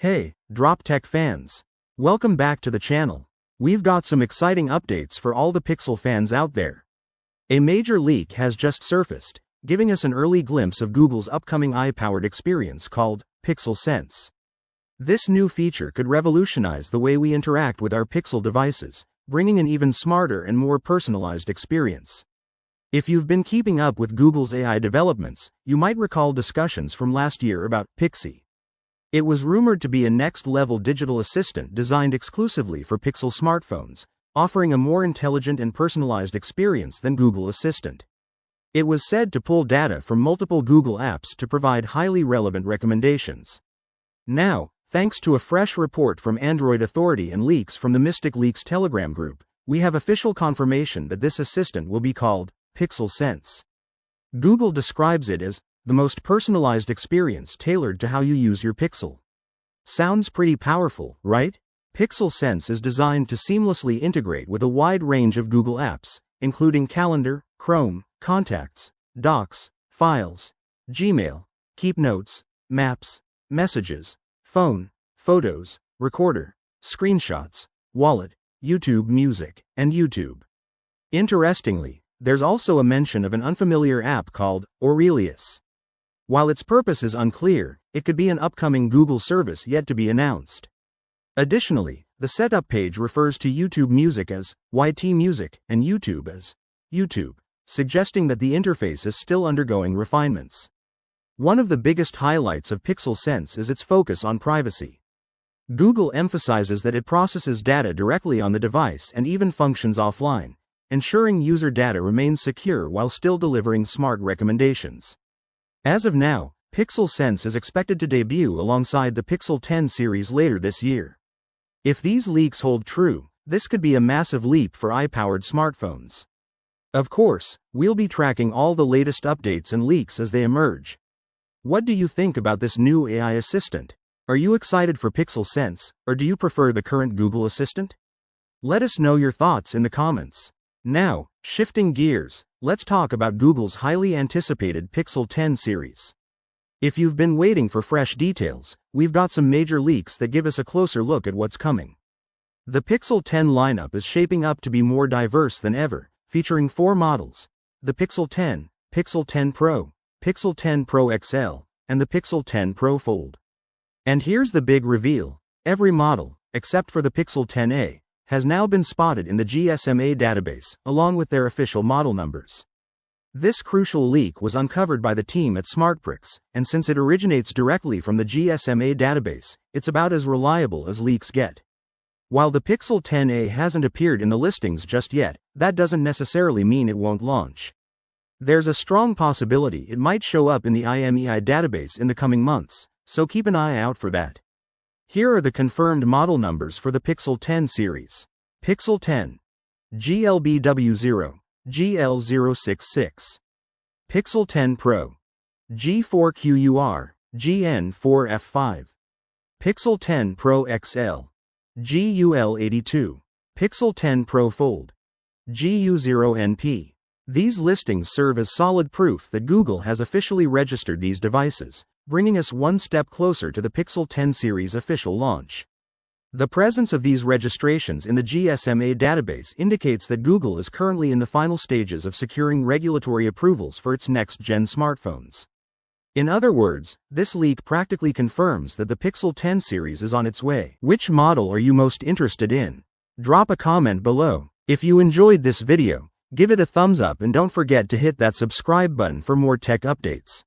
Hey, Drop Tech fans! Welcome back to the channel. We've got some exciting updates for all the Pixel fans out there. A major leak has just surfaced, giving us an early glimpse of Google's upcoming AI-powered experience called Pixel Sense. This new feature could revolutionize the way we interact with our Pixel devices, bringing an even smarter and more personalized experience. If you've been keeping up with Google's AI developments, you might recall discussions from last year about Pixie. It was rumored to be a next-level digital assistant designed exclusively for Pixel smartphones, offering a more intelligent and personalized experience than Google Assistant. It was said to pull data from multiple Google apps to provide highly relevant recommendations. Now, thanks to a fresh report from Android Authority and leaks from the Mystic Leaks Telegram group, we have official confirmation that this assistant will be called Pixel Sense. Google describes it as the most personalized experience tailored to how you use your Pixel. Sounds pretty powerful, right? Pixel Sense is designed to seamlessly integrate with a wide range of Google apps, including Calendar, Chrome, Contacts, Docs, Files, Gmail, Keep Notes, Maps, Messages, Phone, Photos, Recorder, Screenshots, Wallet, YouTube Music, and YouTube. Interestingly, there's also a mention of an unfamiliar app called Aurelius. While its purpose is unclear, it could be an upcoming Google service yet to be announced. Additionally, the setup page refers to YouTube Music as YT Music and YouTube as YouTube, suggesting that the interface is still undergoing refinements. One of the biggest highlights of Pixel Sense is its focus on privacy. Google emphasizes that it processes data directly on the device and even functions offline, ensuring user data remains secure while still delivering smart recommendations. As of now, Pixel Sense is expected to debut alongside the Pixel 10 series later this year. If these leaks hold true, this could be a massive leap for AI-powered smartphones. Of course, we'll be tracking all the latest updates and leaks as they emerge. What do you think about this new AI assistant? Are you excited for Pixel Sense, or do you prefer the current Google Assistant? Let us know your thoughts in the comments. Now, shifting gears, let's talk about Google's highly anticipated Pixel 10 series. If you've been waiting for fresh details, we've got some major leaks that give us a closer look at what's coming. The Pixel 10 lineup is shaping up to be more diverse than ever, featuring 4 models: the Pixel 10, Pixel 10 Pro, Pixel 10 Pro XL, and the Pixel 10 Pro Fold. And here's the big reveal: every model, except for the Pixel 10a, has now been spotted in the GSMA database, along with their official model numbers. This crucial leak was uncovered by the team at SmartBricks, and since it originates directly from the GSMA database, it's about as reliable as leaks get. While the Pixel 10a hasn't appeared in the listings just yet, that doesn't necessarily mean it won't launch. There's a strong possibility it might show up in the IMEI database in the coming months, so keep an eye out for that. Here are the confirmed model numbers for the Pixel 10 series. Pixel 10, GLBW0, GL066. Pixel 10 Pro, G4QUR, GN4F5. Pixel 10 Pro XL, GUL82. Pixel 10 Pro Fold, GU0NP. These listings serve as solid proof that Google has officially registered these devices, bringing us one step closer to the Pixel 10 series official launch. The presence of these registrations in the GSMA database indicates that Google is currently in the final stages of securing regulatory approvals for its next-gen smartphones. In other words, this leak practically confirms that the Pixel 10 series is on its way. Which model are you most interested in? Drop a comment below. If you enjoyed this video, give it a thumbs up and don't forget to hit that subscribe button for more tech updates.